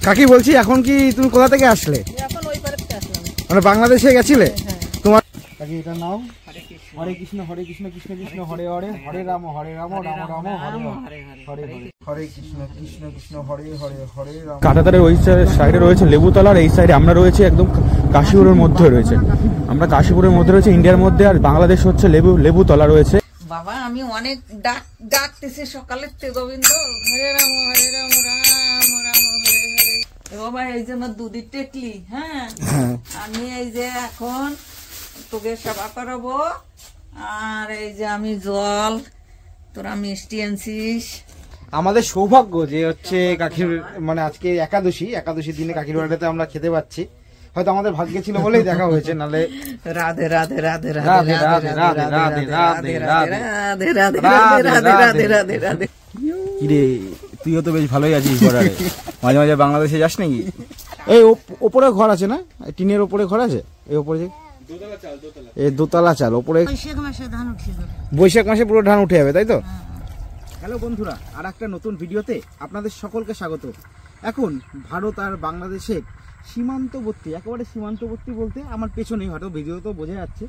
কাকি বলছি এখন কি তুমি কোথা থেকে আসলে? এখন ওই পারে থেকে আসলাম। মানে বাংলাদেশে গেছিলে? হ্যাঁ। তোমার কাকি এটা নাও। হরে কৃষ্ণ কৃষ্ণ কৃষ্ণ হরে হরে, হরে রাম রাম রাম হরে হরে, হরে হরে কৃষ্ণ কৃষ্ণ কৃষ্ণ হরে হরে, হরে রাম। কাঁটাতারের ওই সাইডে রয়েছে লেবুতলা, আর এই সাইডে আমরা রয়েছে একদম কাশীপুরের মধ্যে রয়েছে। আমরা কাশীপুরের মধ্যে রয়েছে ইন্ডিয়ার মধ্যে, আর বাংলাদেশ হচ্ছে লেবুতলা রয়েছে। বাবা আমি অনেক ডাকতেছি সকালের থেকে গোবিন্দ, হরে রাম রাম রাম হরে হরে। বাবা এই যে আমার দুধের টেকলি, হ্যাঁ আমি এই যে এখন তোকে সেবা করাবো, আর এই যে আমি জল, তোরা মিষ্টি আনছিস। আমাদের সৌভাগ্য যে হচ্ছে কাকির মানে আজকে একাদশী দিনে কাকির বাড়িতে আমরা খেতে পাচ্ছি। হয়তো আমাদের ভাগ্যে ছিল বলেই দেখা হয়েছে, নালে রাধে রাধে রাধে রাধে রাধে রাধে রাধে রাধে রাধে রাধে রাধে রাধে রাধে রাধে। কিরে তুইও তো বেশ ভালোই আছিস, মাঝে মাঝে বাংলাদেশে যাস নাকি? এই ওপরে ঘর আছে না, টিনের ওপরে ঘর আছে, এই ওপরে যে দোতলা চাল ওপরে। বৈশাখ মাসে পুরো ধান উঠে যাবে, তাই তো? হ্যালো বন্ধুরা, আর একটা নতুন ভিডিওতে আপনাদের সকলকে স্বাগত। এখন ভারত আর বাংলাদেশের সীমান্তবর্তী, একেবারে সীমান্তবর্তী বলতে আমার পেছনেই, হয়তো ভিডিও তো বোঝা যাচ্ছে,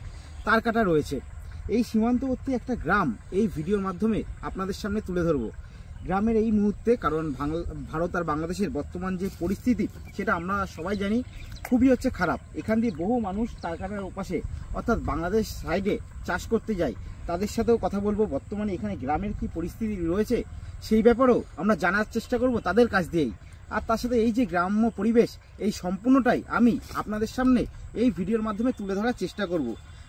তার কাটা রয়েছে। এই সীমান্তবর্তী একটা গ্রাম এই ভিডিওর মাধ্যমে আপনাদের সামনে তুলে ধরবো। গ্রামের এই মুহূর্তে, কারণ ভারত আর বাংলাদেশের বর্তমান যে পরিস্থিতি সেটা আমরা সবাই জানি, খুবই হচ্ছে খারাপ। এখান দিয়ে বহু মানুষ তার কাটার ওপাশে অর্থাৎ বাংলাদেশ সাইডে চাষ করতে যায়। তাদের সাথেও কথা বলবো, বর্তমানে এখানে গ্রামের কি পরিস্থিতি রয়েছে সেই ব্যাপারেও আমরা জানার চেষ্টা করব তাদের কাছ দিয়েই। আর তার সাথে এই যে গ্রাম্য পরিবেশ, এই সম্পূর্ণটাই আমি আপনাদের সামনে এই ভিডিওর মাধ্যমে তুলে ধরার চেষ্টা করব।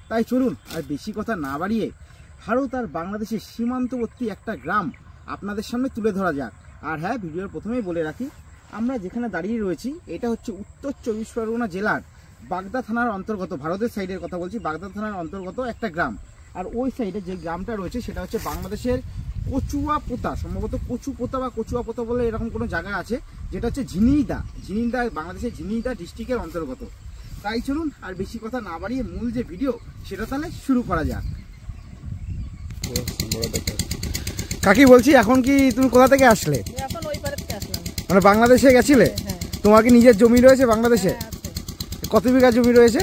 তাই চলুন আর বেশি কথা না বাড়িয়ে ভারত আর বাংলাদেশের সীমান্তবর্তী একটা গ্রাম আপনাদের সামনে তুলে ধরা যাক। আর হ্যাঁ, ভিডিওর প্রথমেই বলে রাখি, আমরা যেখানে দাঁড়িয়ে রয়েছি এটা হচ্ছে উত্তর চব্বিশ পরগনা জেলার বাগদা থানার অন্তর্গত, ভারতের সাইডের কথা বলছি, বাগদা থানার অন্তর্গত একটা গ্রাম। আর ওই সাইডে যে গ্রামটা রয়েছে সেটা হচ্ছে বাংলাদেশের কচুয়াপোতা, সম্ভবত কচুপোতা বা কচুয়াপোতা বলে এরকম কোনো জায়গা আছে, যেটা হচ্ছে ঝিনিদা, বাংলাদেশের ঝিনিদা ডিস্ট্রিক্টের অন্তর্গত। তাই চলুন আর বেশি কথা না বাড়িয়ে মূল যে ভিডিও সেটা তাহলে শুরু করা যাক। কাকি বলছি এখন কি তুমি কোথা থেকে আসলে? এখন ওই পারে থেকে আসলাম। মানে বাংলাদেশে গেছিলে? তোমার কি নিজের জমি রয়েছে বাংলাদেশে? কত বিঘা জমি রয়েছে?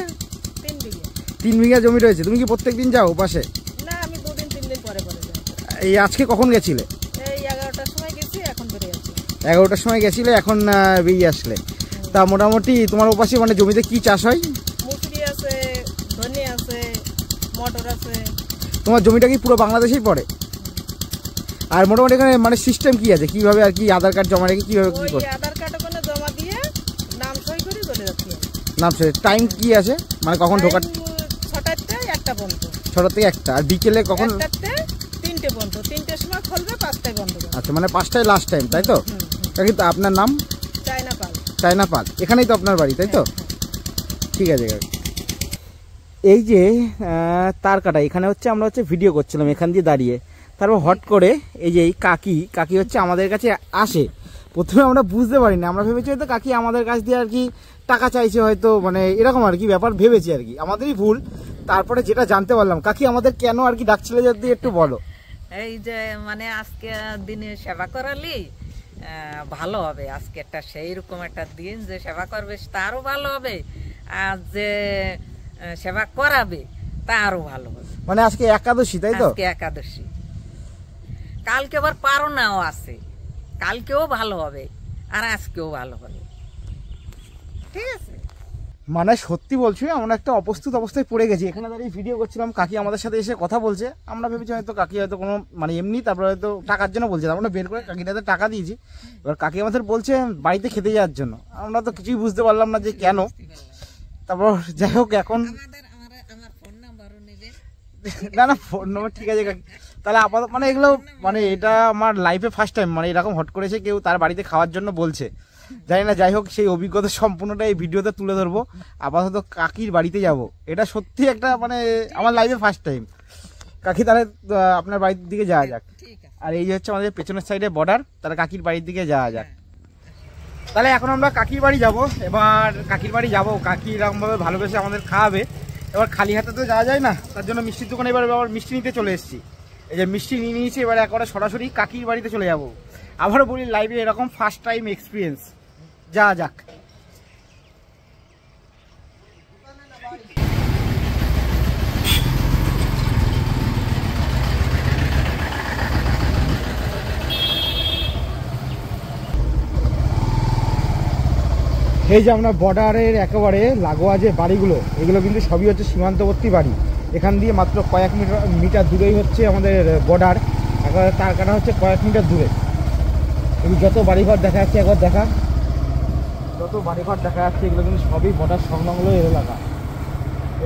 3 বিঘা। 3 বিঘা জমি রয়েছে। তুমি কি প্রত্যেকদিন যাও পাশে? না, আমি 2-3 দিন পরে পরে যাই। এই আজকে কখন গেছিলে? এই 11টার সময় গেছি, এখন বেরিয়ে আসছি। 11টার সময় গেছিলে, এখন বেরিয়ে আসলে। তা মোটামুটি তোমার ওপাশে মানে জমিতে কি চাষ হয়? মুসুরি আছে, ধনে আছে, মটর আছে। তোমার জমিটা কি পুরো বাংলাদেশেই পড়ে? আর মোটামুটি এখানে মানে সিস্টেম কি আছে, কিভাবে আর কি আধার কার্ড জমা রেখে কিভাবে কি করে? আধার কার্ড ওখানে জমা দিয়ে নাম সই করে চলে যাচ্ছি। নাম সই। টাইম কি আছে, মানে কখন ঢোকার? 6টার থেকে 1টা পর্যন্ত। 6টা থেকে 1টা। আর বিকেলে কখন? 1টা থেকে 3টে পর্যন্ত। 3টের সময় খুলবে, 5টায় বন্ধ হবে। আচ্ছা, মানে 5টায় লাস্ট টাইম, তাই তো? কিন্তু আপনার নাম? চায়না পাল। চায়না পাল। এখানেই তো আপনার বাড়ি, তাই তো? ঠিক আছে। এই যে তার কাটা, এখানে হচ্ছে আমরা হচ্ছে ভিডিও করছিলাম এখান দিয়ে দাঁড়িয়ে, তারপর হট করে এই যে এই কাকি হচ্ছে আমাদের কাছে আসে। প্রথমে আমরা বুঝতে পারি না, আমরা ভেবেছি হয়তো কাকি আমাদের কাছ দিয়ে আর কি টাকা চাইছে, হয়তো মানে এরকম আর কি ব্যাপার ভেবেছি আর কি, আমাদেরই ভুল। তারপরে যেটা জানতে পারলাম, কাকি আমাদের কেন আর কি ডাকছিলে যদি একটু বলো। এই যে মানে আজকে দিনে সেবা করালি ভালো হবে, আজকে একটা সেই রকম একটা দিন যে সেবা করবে তারও ভালো হবে, আর যে সেবা করাবে তারও ভালো হবে। মানে আজকে একাদশী, তাই তো? আজকে একাদশী, কালকে আবার পারনাও আছে, কালকেও ভালো হবে আর আজকেও ভালো হবে, ঠিক আছে? মানে সত্যি বলছি, আমরা একটা অপ্রস্তুত অবস্থায় পড়ে গেছি। এখানে দাঁড়িয়ে ভিডিও করছিলাম, কাকি আমাদের সাথে এসে কথা বলছে। আমরা ভেবেছি হয়তো কাকি হয়তো কোনো মানে এমনি, তারপরে হয়তো টাকার জন্য বলছে। আমরা বের করে কাকির হাতে টাকা দিয়েছি। এবার কাকি আমাদের বলছে বাড়িতে খেতে যাওয়ার জন্য। আমরা তো কিছুই বুঝতে পারলাম না যে কেন। তারপর যাই হোক, এখন না না ফোন নম্বর ঠিক আছে কাকি। তাহলে আপাতত মানে এগুলো মানে এটা আমার লাইফে ফার্স্ট টাইম, মানে এরকম হট করেছে কেউ তার বাড়িতে খাওয়ার জন্য বলছে, জানি না। যাই হোক, সেই অভিজ্ঞতা সম্পূর্ণটা এই ভিডিওতে তুলে ধরবো। আপাতত কাকির বাড়িতে যাব, এটা সত্যি একটা মানে আমার লাইফে ফার্স্ট টাইম। কাকি তাহলে আপনার বাড়ির দিকে যাওয়া যাক। আর এই হচ্ছে আমাদের পেছনের সাইডে বর্ডার, তাহলে কাকির বাড়ির দিকে যাওয়া যাক। তাহলে এখন আমরা কাকির বাড়ি যাব। এবার কাকির বাড়ি যাব, কাকি এরকমভাবে ভালোবেসে আমাদের খাওয়াবে। এবার খালি হাতে তো যাওয়া যায় না, তার জন্য মিষ্টির দোকানে এবার মিষ্টি নিতে চলে এসেছি। এই যে মিষ্টি নিয়ে নিয়েছি, এবার একবারে সরাসরি কাকির বাড়িতে চলে যাব। আবারও বলি, লাইভে এরকম ফার্স্ট টাইম এক্সপিরিয়েন্স। যা যাক। এই যে আমরা বর্ডারের একেবারে লাগোয়া যে বাড়িগুলো, এগুলো কিন্তু সবই হচ্ছে সীমান্তবর্তী বাড়ি। এখান দিয়ে মাত্র কয়েক মিটার দূরেই হচ্ছে আমাদের বর্ডার, একেবারে তার কাটা হচ্ছে কয়েক মিটার দূরে। এই যত বাড়িঘর দেখা যাচ্ছে, একবার দেখা, যত বাড়িঘর দেখা যাচ্ছে এগুলো কিন্তু সবই বর্ডার সংলগ্ন এলাকা।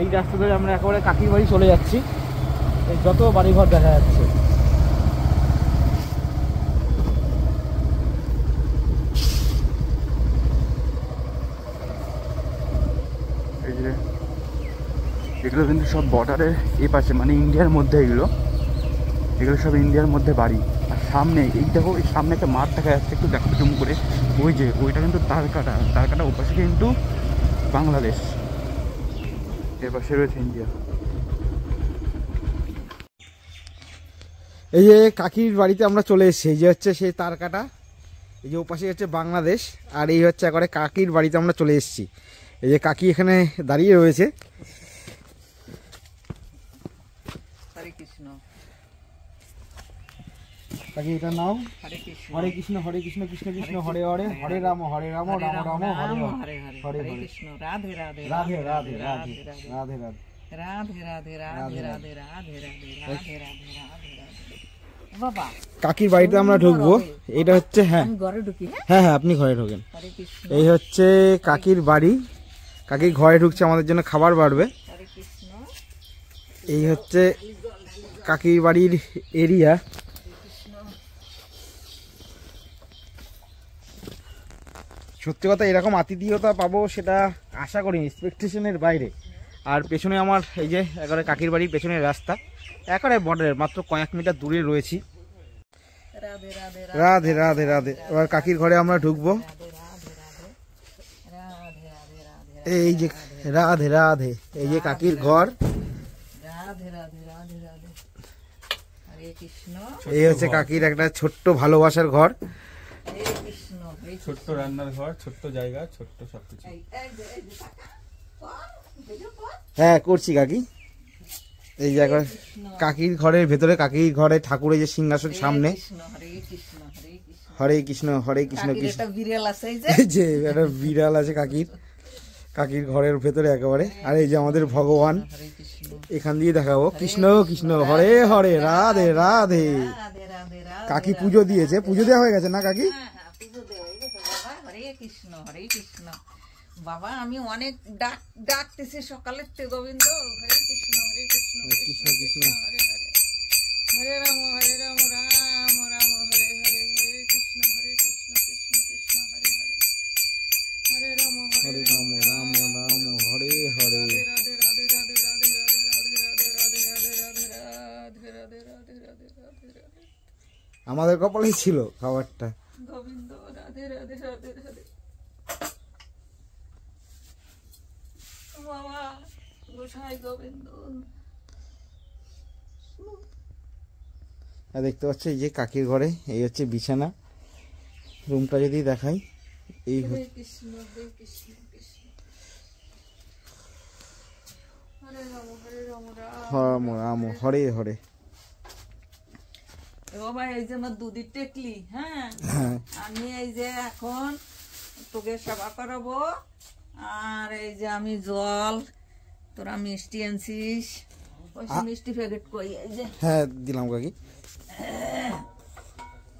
এই রাস্তা ধরে আমরা একেবারে কাকির বাড়ি চলে যাচ্ছি। এই যত বাড়িঘর দেখা যাচ্ছে, এগুলো কিন্তু সব বর্ডারের এই পাশে, মানে ইন্ডিয়ার মধ্যে। এগুলো সব ইন্ডিয়ার মধ্যে বাড়ি। আর সামনে এই দেখো, এই সামনে একটা মাঠ দেখা যাচ্ছে, একটু দেখো জুম করে। ওই যে ওইটা কিন্তু তারকাটা ওই পাশে কিন্তু বাংলাদেশ, এর পাশে রয়েছে ইন্ডিয়া। এই যে কাকির বাড়িতে আমরা চলে এসেছি। এই যে হচ্ছে সেই তারকাটা, এই যে ওপাশে হচ্ছে বাংলাদেশ, আর এই হচ্ছে একবারে কাকির বাড়িতে আমরা চলে এসেছি। এই যে কাকি এখানে দাঁড়িয়ে রয়েছে। কাকি এটা নাও। হরে কৃষ্ণ হরে কৃষ্ণ কৃষ্ণ কৃষ্ণ হরে হরে, হরে রাম রাম রাম হরে হরে, হরে কৃষ্ণ রাধে রাধে রাধে রাধে রাধে রাধে রাধে রাধে রাধে রাধে রাধে রাধে রাধে রাধে। বাবা কাকির বাড়িতে আমরা ঢুকবো। এটা হচ্ছে, হ্যাঁ হ্যাঁ হ্যাঁ আপনি ঘরে ঢোকেন। এই হচ্ছে কাকির বাড়ি। কাকির ঘরে ঢুকছে, আমাদের জন্য খাবার বাড়বে। এই হচ্ছে কাকির বাড়ির এরিয়া। সত্যি কথা, এরকম আতিথেয়তা পাবো সেটা আশা করিনি, এক্সপেকটেশনের বাইরে। আর পেছনে আমার এই যে একেবারে কাকির বাড়ির পেছনের রাস্তা, একেবারে বর্ডারের মাত্র কয়েক মিটার দূরে রয়েছি। রাধে রাধে রাধে। এবার কাকির ঘরে আমরা ঢুকবো। এই যে রাধে রাধে, এই যে কাকির ঘর। এই হচ্ছে কাকির একটা ছোট্ট ভালোবাসার ঘর, ছোট্ট রান্নার ঘর, ছোট্ট জায়গা, ছোট্ট সবকিছু। হ্যাঁ করছি কাকি। এই জায়গা কাকির ঘরের ভেতরে, কাকির ঘরে ঠাকুরের যে সিংহাসন সামনে। হরে কৃষ্ণ হরে কৃষ্ণ কৃষ্ণ। এই যে একটা বিড়াল আছে কাকির, কাকির ঘরের ভেতরে একেবারে। আর এই যে আমাদের ভগবান, এখান দিয়ে দেখাবো কৃষ্ণ কৃষ্ণ হরে হরে রাধে রাধে। কাকি পুজো দিয়েছে, পুজো দেওয়া হয়ে গেছে না কাকি? কৃষ্ণ হরে কৃষ্ণ। বাবা আমি অনেক ডাকতেছি সকালের তে গোবিন্দ। হরে কৃষ্ণ হরে কৃষ্ণ কৃষ্ণ কৃষ্ণ হরে হরে, হরে রাম রাম রাম হরে হরে, হরে কৃষ্ণ কৃষ্ণ কৃষ্ণ হরে হরে, হরে রাম রাম রাম হরে হরে। রাধে রাধে রাধে রাধে রাধে রাধে রাধে রাধে রাধে রাধে রাধে রাধে রাধে রাধে রাধে রাধে। আমাদের কপালেই ছিল খাবারটা। গোবিন্দ রাধে রাধে রাধে রাধে। বাবা গোসাই গোবিন্দ। দেখতে পাচ্ছ এই যে কাকির ঘরে, এই হচ্ছে বিছানা। রুমটা যদি দেখাই, এই কৃষ্ণ কৃষ্ণ কৃষ্ণ হরে রাম রাম রাম হরে হরে। বাবা এই যে আমার দুধের টেকলি, হ্যাঁ আমি এই যে এখন তোকে সেবা করাবো। আর এই যে আমি জল, তোরা মিষ্টি আনছিস, মিষ্টি প্যাকেট কই, এই যে হ্যাঁ দিলাম কাকি।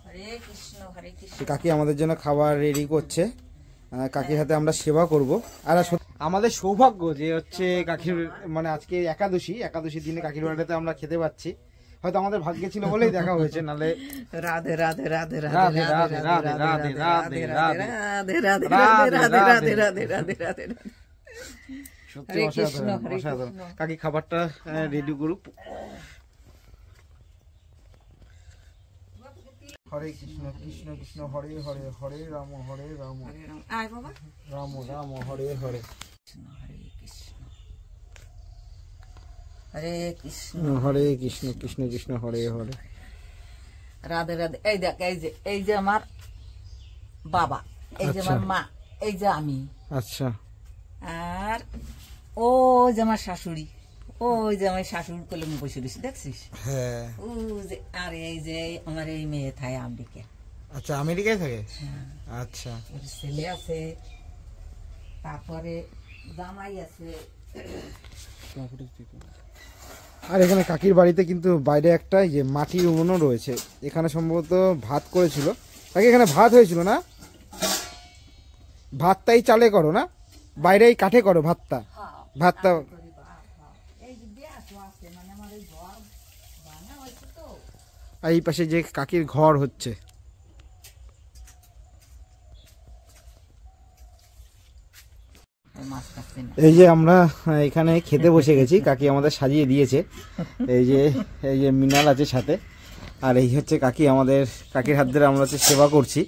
হরে কৃষ্ণ হরে কৃষ্ণ। কাকি আমাদের জন্য খাবার রেডি করছে, কাকির হাতে আমরা সেবা করব। আর আমাদের সৌভাগ্য যে হচ্ছে কাকির, মানে আজকে একাদশী দিনে কাকির বাড়িতে আমরা খেতে পাচ্ছি। হয়তো আমাদের ভাগ্যে ছিল বলেই দেখা হয়েছে, নালে। রাধে রাধে রাধে রাধে রাধে রাধে রাধে রাধে রাধে রাধে রাধে রাধে রাধে রাধে রাধে রাধে। সত্যি অসাধারণ অসাধারণ। কাকি খাবারটা রেডি করুক। হরে কৃষ্ণ কৃষ্ণ কৃষ্ণ হরে হরে, হরে রাম রাম রাম হরে হরে, হরে কৃষ্ণ হরে কৃষ্ণ কৃষ্ণ কৃষ্ণ হরে হরে, রাধে রাধে। এই দেখ, এই যে আমার বাবা, এই যে আমার মা, এই যে আমি, আচ্ছা, আর ও যে আমার শাশুড়ি, ওই যে আমার শাশুড়ি কোলে আমি বসে রয়েছি দেখছিস? হ্যাঁ। ও যে, আর এই যে আমার এই মেয়ে থাকে আমেরিকা। আচ্ছা, আমেরিকায় থাকে? হ্যাঁ, আচ্ছা। ওর ছেলে আছে, তারপরে জামাই আছে। আর এখানে কাকির বাড়িতে কিন্তু বাইরে একটা যে মাটির উনুনও রয়েছে, এখানে সম্ভবত ভাত করেছিল। কাকি এখানে ভাত হয়েছিল না? ভাতটাই চালে করো না, বাইরেই কাঠে করো ভাতটা? ভাতটা আর এই পাশে যে কাকির ঘর হচ্ছে। এই যে আমরা এখানে খেতে বসে গেছি, কাকি আমাদের সাজিয়ে দিয়েছে। এই যে মিনাল আছে সাথে, আর এই হচ্ছে কাকি আমাদের, কাকির হাত ধরে আমরা হচ্ছে সেবা করছি।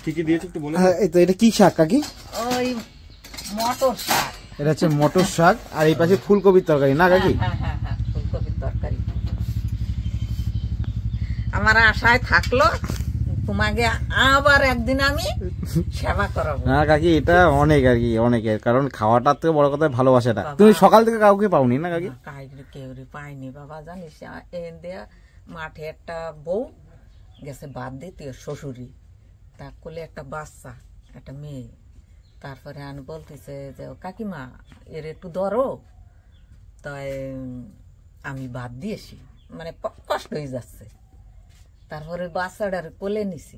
কি কি দিয়েছে একটু বলে? এই তো, এটা কি শাক কাকি? ওই মটর শাক। এটা হচ্ছে মটর শাক, আর এই পাশে ফুলকপির তরকারি না কাকি? হ্যাঁ, ফুলকপির তরকারি। আমার আশায় থাকলো তোমাকে আবার একদিন আমি সেবা করাবো। না কাকি, এটা অনেক আর কি, অনেকের, কারণ খাওয়াটার থেকে বড় কথা ভালোবাসাটা। তুমি সকাল থেকে কাউকে পাওনি না কাকি? কেউ পাইনি বাবা, জানিস মাঠে একটা বউ গেছে বাদ দিতে, শ্বশুরি তা কোলে একটা বাচ্চা, একটা মেয়ে। তারপরে আমি বলতেছে যে কাকিমা এর একটু ধরো, তাই আমি বাদ দিয়েছি, মানে কষ্ট হয়ে যাচ্ছে। তারপরে বাচ্চাটার কোলে নিছি,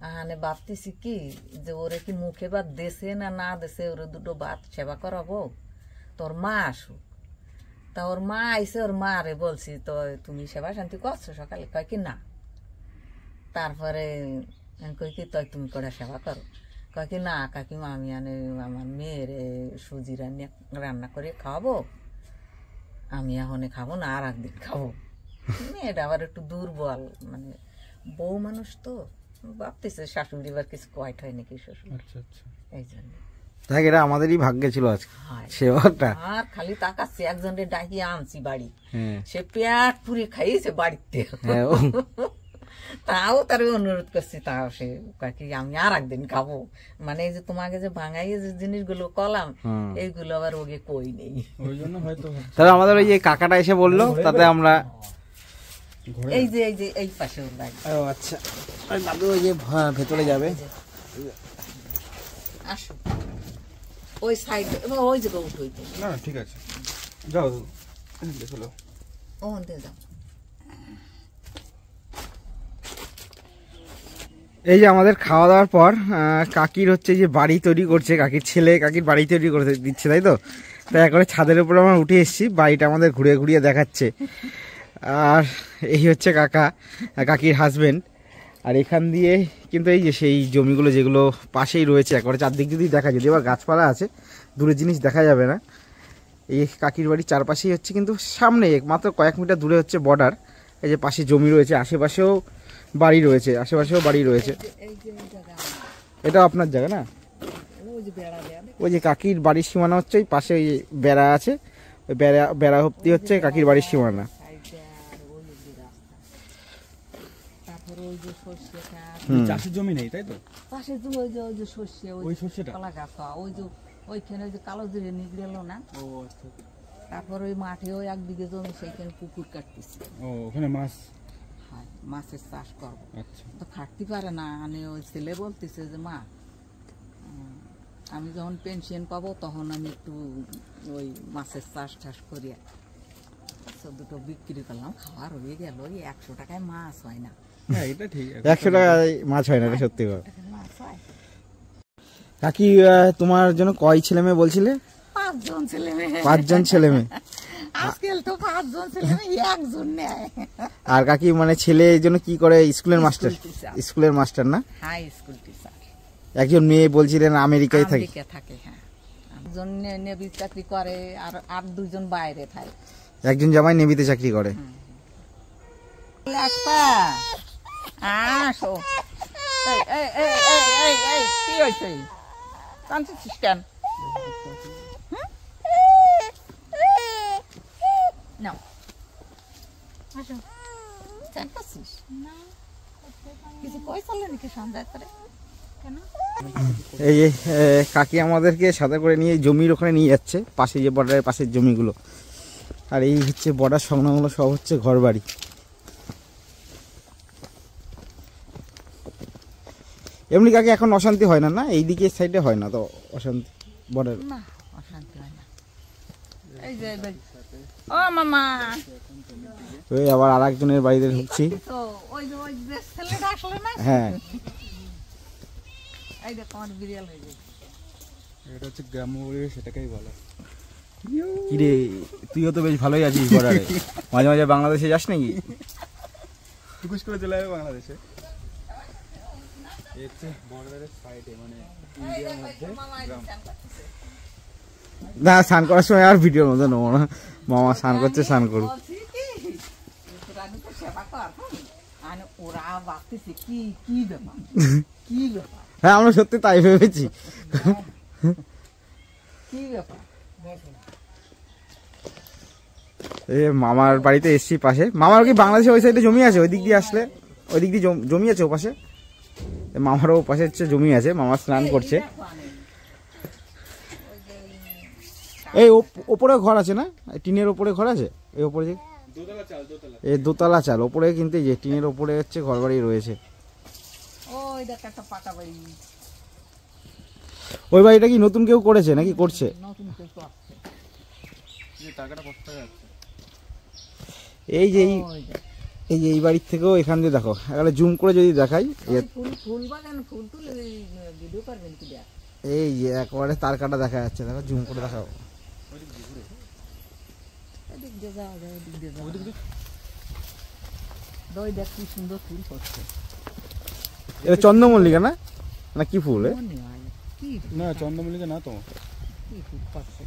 আহানে ভাবতেছি কি যে ওরে কি মুখে ভাত দেছে না না দেছে, ওরে দুটো ভাত সেবা করাবো, তোর মা আসুক। তা ওর মা আইসে, ওর মা রে বলছি তো তুমি সেবা শান্তি করছো সকালে? কয় কি না। তারপরে কই কি তাই তুমি করে সেবা করো? কয় কি না কাকিমা, আমি আমার মেয়ের সুজি রান্না করে খাওয়াবো, আমি এখন খাবো না, আর একদিন খাবো। মেয়েটা আবার একটু দুর্বল, মানে বউ মানুষ তো, ভাবতেছে শাশুড়ি বার কিছু কয়ট হয় নাকি শ্বশুর, এই জন্য। দেখ, এটা আমাদেরই ভাগ্যে ছিল আজকে সেবাটা। আর খালি তাকাচ্ছি, একজনের ডাকিয়ে আনছি বাড়ি, সে পেট পুরে খাইয়েছে বাড়িতে। তাও তার অনুরোধ করছি, তাও সে কি আমি আর একদিন খাবো, মানে এই যে তোমাকে যে ভাঙাইয়ে যে জিনিসগুলো কলাম, এইগুলো আবার ওকে কই নেই, ওই জন্য হয়তো। তাহলে আমাদের ওই যে কাকাটা এসে বললো, তাতে আমরা এই যে এই পাশে ওর বাড়ি। ও আচ্ছা, দাদু ওই যে ভেতরে যাবে, আসো ওই সাইডে, ওই জায়গা উঠো। না ঠিক আছে, যাও দেখো, ও দে যাও। এই যে আমাদের খাওয়া দাওয়ার পর কাকির হচ্ছে যে বাড়ি তৈরি করছে, কাকির ছেলে কাকির বাড়ি তৈরি করে দিচ্ছে, তাই তো? তাই একবারে ছাদের উপরে আমরা উঠে এসেছি, বাড়িটা আমাদের ঘুরিয়ে ঘুরিয়ে দেখাচ্ছে। আর এই হচ্ছে কাকা, কাকির হাজবেন্ড। আর এখান দিয়ে কিন্তু এই যে সেই জমিগুলো যেগুলো পাশেই রয়েছে, একবারে চারদিক যদি দেখা, যদি আবার গাছপালা আছে, দূরের জিনিস দেখা যাবে না। এই কাকির বাড়ির চারপাশেই হচ্ছে, কিন্তু সামনে মাত্র কয়েক মিটার দূরে হচ্ছে বর্ডার। এই যে পাশে জমি রয়েছে, আশেপাশেও বাড়ি রয়েছে, এটা আপনার জায়গা না? ওই যে কাকির বাড়ির সীমানা হচ্ছে ওই পাশে, ওই বেড়া আছে, ওই বেড়া অব্দি হচ্ছে কাকির বাড়ির সীমানা। চাষের জমি নেই তাই তো? পাশে তো ওই যে সর্ষে, ওই সর্ষেটা কলা গাছ, ওই যে ওইখানে ওই যে কালো জিরে নিগড়েলো না। তারপর ওই মাঠে ওই 1 বিঘে জমি, সেইখানে পুকুর কাটতেছি। ওখানে মাছের চাষ করবো, তো খাটতে পারে না। মানে ওই ছেলে বলতেছে যে মা, আমি যখন পেনশন পাবো তখন আমি একটু ওই মাছের চাষ করিয়া দুটো বিক্রি করলাম, খাওয়ার হয়ে গেল। 100 টাকায় মাছ হয় না। 100 টাকায় মাছ হয় না, এটা সত্যি কথা। কাকি, তোমার জন্য কয় ছেলে মেয়ে বলছিলে? 5 জন ছেলে মেয়ে। 5 জন ছেলে মেয়ে? আজকাল তো 5 জন ছেলে মেয়ে, 1 জন নেয়। আর কাকি মানে ছেলে এই জন্য কি করে? স্কুলের মাস্টার? স্কুলের মাস্টার না? High school teacher. একজন মেয়ে বলছিলেন আমেরিকায় থাকে। হ্যাঁ, একজন নেভি চাকরি করে, আর 2 জন বাইরে থাকে। একজন জামাই নেভিতে চাকরি করে। আসো, কি হয়েছে? কাঁদছিস কেন? নাও, আসো। কিছু কইছিল নাকি সন্ধ্যা করে? এই যে কাকি আমাদেরকে সাথে করে নিয়ে জমির ওখানে নিয়ে যাচ্ছে, পাশে যে বর্ডারের পাশের জমিগুলো। আর এই হচ্ছে বর্ডার সংলগ্ন সব হচ্ছে ঘর বাড়ি। এমনি কাকি এখন অশান্তি হয় না, না এইদিকে সাইডে হয় না তো অশান্তি বর্ডার? না অশান্তি হয় না। এই যে ও মামা, ওই আবার আর একজনের বাড়িতে ঢুকছি। তো ওই যে ছেলেটা আসলে না, হ্যাঁ এই দেখ আমার বিড়াল হয়ে গেছে। এটা হচ্ছে গ্রাম্য পরিবেশ, সেটাকেই বলে। কিরে তুইও তো বেশ ভালোই আছিস বর্ডারে, মাঝে মাঝে বাংলাদেশে যাস নাকি? টুকুস করে চলে যাবে বাংলাদেশে। এই হচ্ছে বর্ডারের সাইডে, মানে ইন্ডিয়ার মধ্যে গ্রাম। না স্নান করার সময় আর ভিডিওর মধ্যে নেবো না, মামা স্নান করছে স্নান করুক। বলছি কি, রানী তো সেবা কর, আর ওরা ভাবতেছে কি কি ব্যাপার, কি ব্যাপার, হ্যাঁ আমরা সত্যি তাই ভেবেছি। কি ব্যাপার। এই মামার বাড়িতে এসছি পাশে। মামার কি বাংলাদেশে ওই সাইডে জমি আছে? ওই দিক দিয়ে আসলে ওই দিক দিয়ে জমি আছে ও পাশে। মামারও পাশে হচ্ছে জমি আছে, মামা স্নান করছে। এই ওপরে ঘর আছে না, টিনের ওপরে ঘর আছে, এই ওপরে যে এই দোতলা চাল ওপরে, কিন্তু এই যে টিনের ওপরে হচ্ছে ঘর বাড়ি রয়েছে। ওই দেখ একটা পাকা বাড়ি, ওই বাড়িটা কি নতুন কেউ করেছে নাকি করছে? নতুন কেউ তো আসছে। যে টাকাটা কষ্ট যাচ্ছে। এই যে ওই দেখ, এই যে এই বাড়ির থেকেও এখান দিয়ে দেখো, এখানে জুম করে যদি দেখাই, ফুল বাগান, ফুল তুলে ভিডিও করবেন কি দেখ। এই যে একেবারে তার কাটা দেখা যাচ্ছে, দেখো জুম করে দেখাও। এদিক দিয়ে যাওয়া যায়, এদিক দিয়ে যাওয়া যায়। ওই দেখ কি সুন্দর ফুল করছে। এটা চন্দ্রমল্লিকা না, না কি ফুল? মনে হয় কি ফুল, না চন্দ্রমল্লিকা না তো, কি ফুল করছে।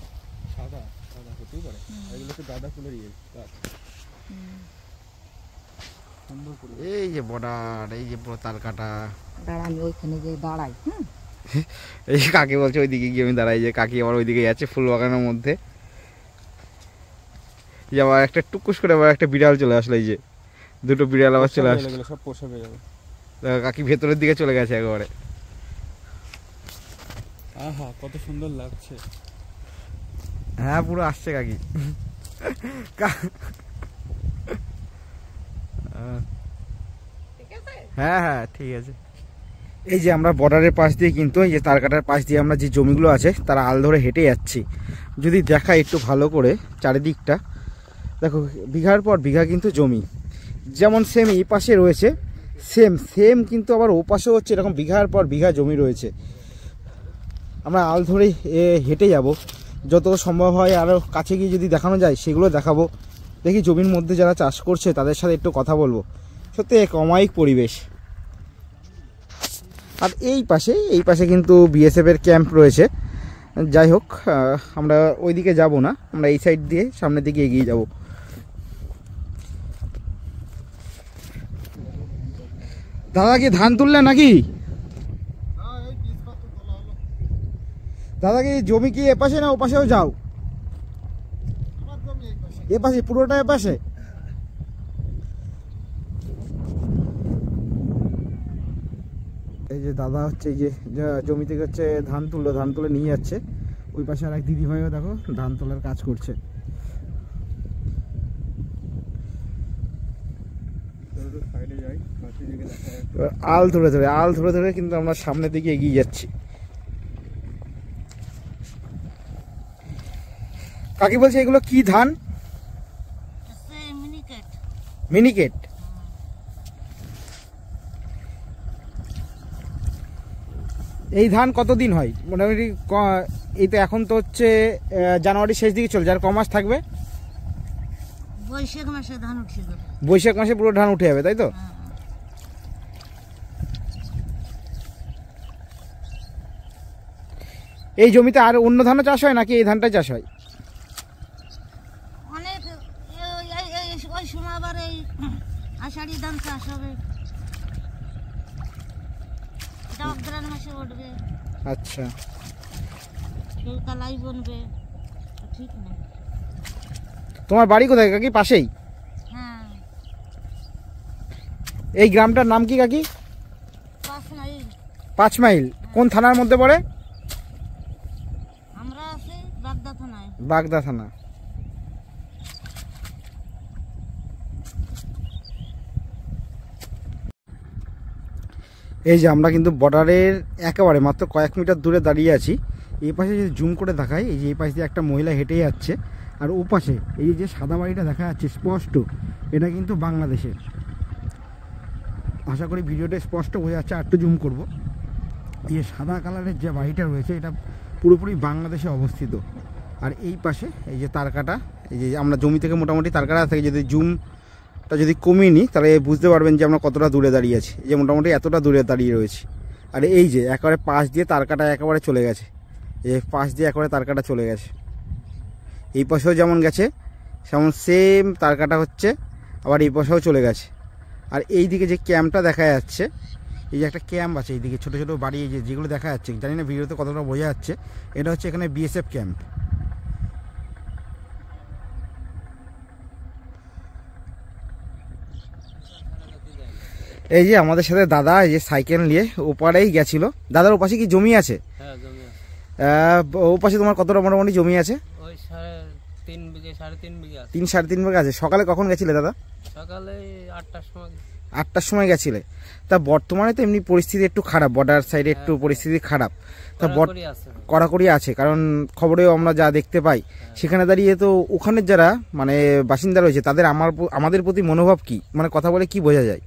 সাদা সাদা হতেই পারে। এগুলো তো গাঁদা ফুলের ইয়ে গাছ। সুন্দর করে। এই যে বর্ডার, এই যে পুরো তার কাটা। দাঁড়া, আমি ওইখানে যে দাঁড়াই। এই যে কাকি বলছে ওইদিকে গিয়ে আমি দাঁড়াই, যে কাকি আবার ওইদিকে যাচ্ছে ফুল বাগানের মধ্যে। যে আবার একটা টুকুস করে আবার একটা বিড়াল চলে আসলো, এই যে দুটো বিড়াল আবার চলে আসলো। এগুলো সব পোষা হয়ে যাবে। কাকি ভেতরের দিকে চলে গেছে একেবারে। আহা কত সুন্দর লাগছে। হ্যাঁ পুরো আসছে কাকি। হ্যাঁ হ্যাঁ ঠিক আছে। এই যে আমরা বর্ডারের পাশ দিয়ে, কিন্তু এই যে তারকাটার পাশ দিয়ে আমরা যে জমিগুলো আছে তারা আল ধরে হেঁটে যাচ্ছি। যদি দেখাই একটু ভালো করে চারিদিকটা, দেখো বিঘার পর বিঘা কিন্তু জমি, যেমন সেম এই পাশে রয়েছে সেম কিন্তু আবার ও পাশেও হচ্ছে এরকম বিঘার পর বিঘা জমি রয়েছে। আমরা আল ধরে হেঁটে যাব, যত সম্ভব হয় আরও কাছে গিয়ে যদি দেখানো যায় সেগুলো দেখাবো। দেখি জমির মধ্যে যারা চাষ করছে তাদের সাথে একটু কথা বলবো। সত্যি এক অমায়িক পরিবেশ। আর এই পাশে কিন্তু বিএসএফের ক্যাম্প রয়েছে। যাই হোক, আমরা ওই দিকে যাব না, আমরা এই সাইড দিয়ে সামনের দিকে এগিয়ে যাব। দাদা কি ধান তুললে নাকি? দাদা কি জমি কি এপাশে না ওপাশেও যাও? এপাশে, পুরোটা এপাশে। এই যে দাদা হচ্ছে এই যে জমি থেকে হচ্ছে ধান তুলে নিয়ে যাচ্ছে। ওই পাশে আর এক দিদি ভাইও দেখো ধান তোলার কাজ করছে। আল ধরে ধরে কিন্তু আমরা সামনের দিকে এগিয়ে যাচ্ছি। কাকি বলছে এগুলো কি ধান? মিনিকেট। এই ধান কতদিন হয় মোটামুটি? এই তো এখন তো হচ্ছে জানুয়ারির শেষ দিকে চলছে, আর ক মাস থাকবে? বৈশাখ মাসে ধান উঠে যাবে। বৈশাখ মাসে পুরো ধান উঠে যাবে, তাই তো? এই জমিতে আর অন্য ধানও চাষ হয় নাকি এই ধানটাই চাষ হয়? অনেক ওই সময় আবার এই আষাঢ়ি ধান চাষ হবে, এটা অগ্রহায়ণ মাসে উঠবে। আচ্ছা, কেউ কালাই বনবে, ঠিক না? তোমার বাড়ি কোথায় কাকি? পাশেই? হ্যাঁ। এই গ্রামটার নাম কি কাকি? 5 মাইল। কোন থানার মধ্যে পড়ে? আমরা আছি বাগদা থানায়। বাগদা থানা। এই যে আমরা কিন্তু বর্ডারের একেবারে মাত্র কয়েক মিটার দূরে দাঁড়িয়ে আছি। এই পাশে যদি জুম করে দেখাই, এই যে এই পাশ দিয়ে একটা মহিলা হেঁটে যাচ্ছে, আর ও পাশে এই যে সাদা বাড়িটা দেখা যাচ্ছে স্পষ্ট, এটা কিন্তু বাংলাদেশের। আশা করি ভিডিওটা স্পষ্ট বোঝা যাচ্ছে, আর একটু জুম করবো। এই যে সাদা কালারের যে বাড়িটা রয়েছে এটা পুরোপুরি বাংলাদেশে অবস্থিত। আর এই পাশে এই যে তারকাটা, এই যে আমরা জমি থেকে মোটামুটি তারকাটা থেকে যদি জুমটা যদি কমিয়ে নিই তাহলে বুঝতে পারবেন যে আমরা কতটা দূরে দাঁড়িয়ে আছি। এই যে মোটামুটি এতটা দূরে দাঁড়িয়ে রয়েছি। আর এই যে একেবারে পাশ দিয়ে তারকাটা একেবারে চলে গেছে, এই পাশ দিয়ে একেবারে তারকাটা চলে গেছে। এই পাশেও যেমন গেছে সেমন সেম তারকাটা হচ্ছে, আবার এই পাশেও চলে গেছে। আর এই দিকে যে ক্যাম্পটা দেখা যাচ্ছে, এই যে একটা ক্যাম্প আছে এইদিকে, ছোটো ছোটো বাড়ি এই যেগুলো দেখা যাচ্ছে, জানি না ভিডিওতে কতটা বোঝা যাচ্ছে, এটা হচ্ছে এখানে বিএসএফ ক্যাম্প। এই যে আমাদের সাথে দাদা এই যে সাইকেল নিয়ে ওপারেই গেছিল। দাদার ওপাশে কি জমি আছে? হ্যাঁ জমি আছে। ওপাশে তোমার কতটা মোটামুটি জমি আছে? ওই 3.5 বিঘা 3.5 বিঘা আছে। 3-3.5 বিঘা আছে। সকালে কখন গেছিলে দাদা? সকালে 8টার সময়। 8টার সময় গেছিলে। তা বর্তমানে তো এমনি পরিস্থিতি একটু খারাপ, বর্ডার সাইডে একটু পরিস্থিতি খারাপ। তা কড়াকড়ি আছে, কারণ খবরেও আমরা যা দেখতে পাই সেখানে দাঁড়িয়ে তো ওখানের যারা মানে বাসিন্দা রয়েছে তাদের আমাদের প্রতি মনোভাব কি, মানে কথা বলে কি বোঝা যায়?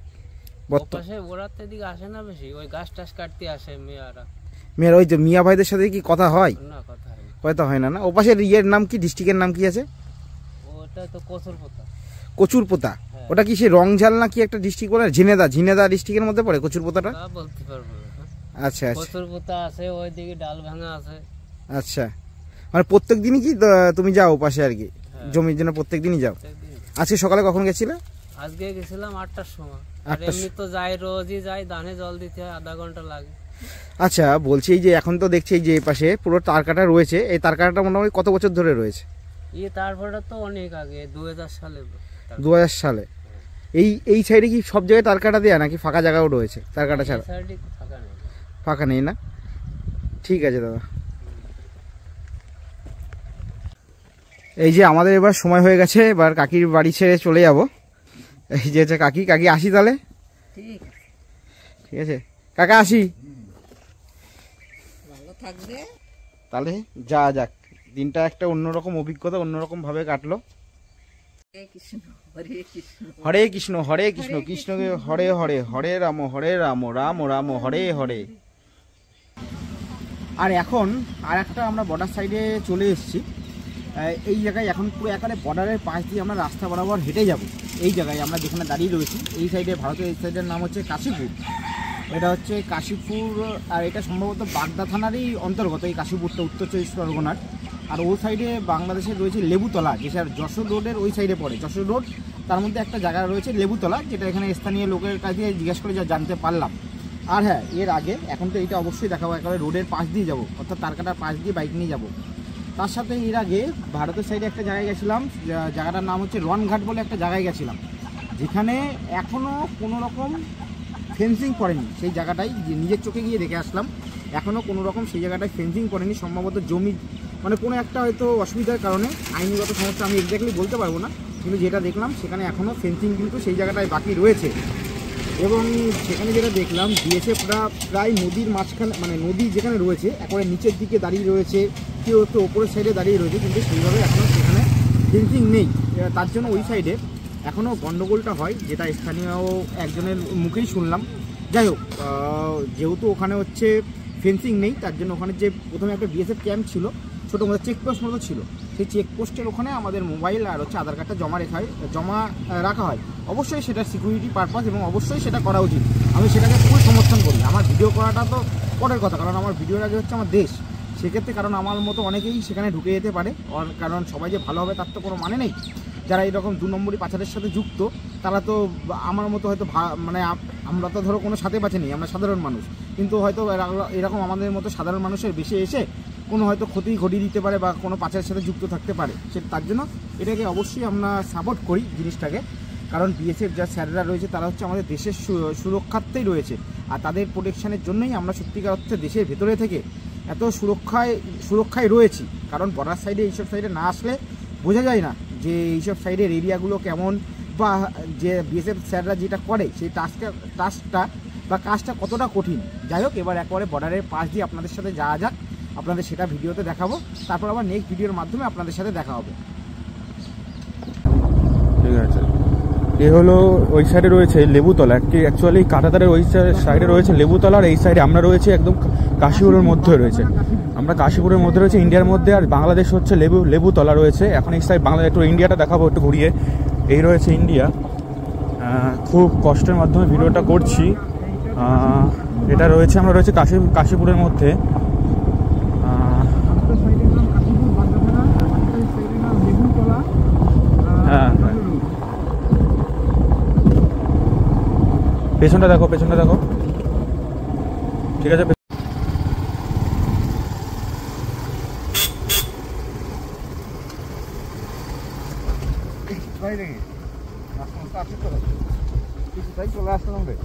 ওরাতে দিকে আসে না বেশি, ওই গাছ টাছ কাটতে আসে মেয়েরা। ওই যে মিয়া ভাইদের সাথে কি কথা হয়? না কথা হয় না। কথা হয় না না। ওপাশের ইয়ের নাম কি, ডিস্ট্রিক্টের নাম কি আছে? ওটা তো কচুরপোতা। কচুরপোতা। ওটা কি সে রংঝাল না কি একটা ডিস্ট্রিক্ট বলে? ঝিনেদা ডিস্ট্রিক্টের মধ্যে পড়ে কচুরপোতাটা? তা বলতে পারবো না। আচ্ছা আচ্ছা। কচুরপোতা আছে, ওইদিকে ডালভাঙা আছে। আচ্ছা, মানে প্রত্যেক দিনই কি তুমি যাও পাশে আর কি জমির জন্য? প্রত্যেক দিনই যাও। আজকে সকালে কখন গেছিলে? আজকে গেছিলাম 8টার সময়। আর এমনি তো যাই, রোজই যাই, ধানে জল দিতে হয়, আধা ঘন্টা লাগে। আচ্ছা, বলছি এই যে এখন তো দেখছি এই যে এই পাশে পুরো তারকাটা রয়েছে, এই তারকাটা মোটামুটি কত বছর ধরে রয়েছে? তারপরে তো অনেক আগে, 2000 সালে। 2000 সালে। এই সাইডে কি সব জায়গায় তারকাটা দেয়া নাকি ফাঁকা জায়গাও রয়েছে তারকাটা ছাড়া? ফাঁকা নেই না। ঠিক আছে দাদা। এই যে আমাদের এবার সময় হয়ে গেছে, এবার কাকির বাড়ি ছেড়ে চলে যাব। এই যে কাকি আসি তাহলে। ঠিক আছে কাকা, আসি তাহলে। যা যাক, দিনটা একটা অন্যরকম অভিজ্ঞতা, অন্যরকম ভাবে কাটলো। হরে কৃষ্ণ হরে কৃষ্ণ কৃষ্ণ হরে হরে, হরে রাম রাম রাম হরে হরে। আর এখন আর একটা আমরা বর্ডার সাইডে চলে এসেছি। এই জায়গায় এখন পুরো একেবারে বর্ডারের পাশ দিয়ে আমরা রাস্তা বরাবর হেঁটে যাব। এই জায়গায় আমরা যেখানে দাঁড়িয়ে রয়েছি, এই সাইডে ভারতের এই সাইডের নাম হচ্ছে কাশীপুর। এটা হচ্ছে কাশীপুর, আর এটা সম্ভবত বাগদা থানারই অন্তর্গত এই কাশীপুরটা, উত্তর 24 পরগনার। আর ওই সাইডে বাংলাদেশের রয়েছে লেবুতলা, যেটা যশোর রোডের ওই সাইডে পড়ে। যশোর রোড, তার মধ্যে একটা জায়গা রয়েছে লেবুতলা, যেটা এখানে স্থানীয় লোকের কাছে জিজ্ঞেস করে যা জানতে পারলাম। আর হ্যাঁ, এর আগে এখন তো এটা অবশ্যই দেখাবো, একেবারে রোডের পাশ দিয়ে যাব, অর্থাৎ তারকাটার পাশ দিয়ে বাইক নিয়ে যাব। তার সাথে এর আগে ভারতের সাইডে একটা জায়গায় গেছিলাম, জায়গাটার নাম হচ্ছে রনঘাট বলে একটা জায়গায় গেছিলাম, যেখানে এখনও কোনো রকম ফেন্সিং করেনি। সেই জায়গাটাই নিজের চোখে গিয়ে দেখে আসলাম, এখনও কোনো রকম সেই জায়গাটায় ফেন্সিং করেনি। সম্ভবত জমি মানে কোনো একটা হয়তো অসুবিধার কারণে, আইনগত সমস্যা আমি এক্স্যাক্টলি বলতে পারবো না, কিন্তু যেটা দেখলাম সেখানে এখনও ফেন্সিং কিন্তু সেই জায়গাটায় বাকি রয়েছে। এবং সেখানে যেটা দেখলাম, বিএসএফরা প্রায় নদীর মাঝখানে, মানে নদী যেখানে রয়েছে একেবারে নিচের দিকে দাঁড়িয়ে রয়েছে, কেউ একটু ওপরের সাইডে দাঁড়িয়ে রয়েছে, কিন্তু সেইভাবে এখনও সেখানে ফেন্সিং নেই। তার জন্য ওই সাইডে এখনও গণ্ডগোলটা হয়, যেটা স্থানীয় একজনের মুখেই শুনলাম। যাই হোক, যেহেতু ওখানে হচ্ছে ফেন্সিং নেই, তার জন্য ওখানে যে প্রথমে একটা বিএসএফ ক্যাম্প ছিল, ছোটো মতো চেকপোস্ট মতো ছিল, সেই চেকপোস্টের ওখানে আমাদের মোবাইল আর হচ্ছে আধার কার্ডটা জমা রাখা হয়। অবশ্যই সেটা সিকিউরিটি পারপাস, এবং অবশ্যই সেটা করা উচিত। আমি সেটাকে ফুল সমর্থন করি। আমার ভিডিও করাটা তো পরের কথা, কারণ আমার ভিডিওর আগে হচ্ছে আমার দেশ। সেক্ষেত্রে কারণ আমার মতো অনেকেই সেখানে ঢুকে যেতে পারে, কারণ সবাই যে ভালো হবে তার তো কোনো মানে নেই। যারা এরকম 2 নম্বরই পাচারের সাথে যুক্ত, তারা তো আমার মতো হয়তো মানে আমরা তো ধরো কোনো সাথে পাচ্ছে নেই, আমরা সাধারণ মানুষ, কিন্তু হয়তো এরকম আমাদের মতো সাধারণ মানুষের বেশি এসে কোনো হয়তো ক্ষতি ঘটিয়ে দিতে পারে, বা কোনো পাচারের সাথে যুক্ত থাকতে পারে। তার জন্য এটাকে অবশ্যই আমরা সাপোর্ট করি জিনিসটাকে। কারণ বিএসএফ যা স্যাররা রয়েছে তারা হচ্ছে আমাদের দেশের সুরক্ষার্থেই রয়েছে, আর তাদের প্রোটেকশনের জন্যই আমরা সত্যিকার অর্থে দেশের ভেতরে থেকে এত সুরক্ষায় রয়েছি। কারণ বর্ডার সাইডে এইসব সাইডে না আসলে বোঝা যায় না যে এইসব সাইডের এরিয়াগুলো কেমন, বা যে বিএসএফ স্যাররা যেটা করে সেই টাস্কটা বা কাজটা কতটা কঠিন। যাই হোক, এবার একবারে বর্ডারের পাশ দিয়ে আপনাদের সাথে যাওয়া যাক, আপনাদের সেটা ভিডিওতে দেখাবো, তারপর আবার নেক্সট ভিডিওর মাধ্যমে আপনাদের সাথে দেখা হবে। ঠিক আছে, এ হলো ওই সাইডে রয়েছে লেবুতলা, অ্যাকচুয়ালি কাঁটাতারের ওই সাইডে রয়েছে লেবুতলা, আর এই সাইডে আমরা রয়েছে একদম কাশীপুরের মধ্যে রয়েছে, আমরা কাশীপুরের মধ্যে রয়েছে ইন্ডিয়ার মধ্যে, আর বাংলাদেশ হচ্ছে লেবুতলা রয়েছে। এখন এই সাইড বাংলাদেশ, একটু ইন্ডিয়াটা দেখাবো একটু ঘুরিয়ে। এই রয়েছে ইন্ডিয়া, খুব কষ্টের মাধ্যমে ভিডিওটা করছি। এটা রয়েছে, আমরা রয়েছে কাশীপুরের মধ্যে। হ্যাঁ, পেছনটা দেখো, পেছনটা দেখো, ঠিক আছে। চলে আসলাম রে।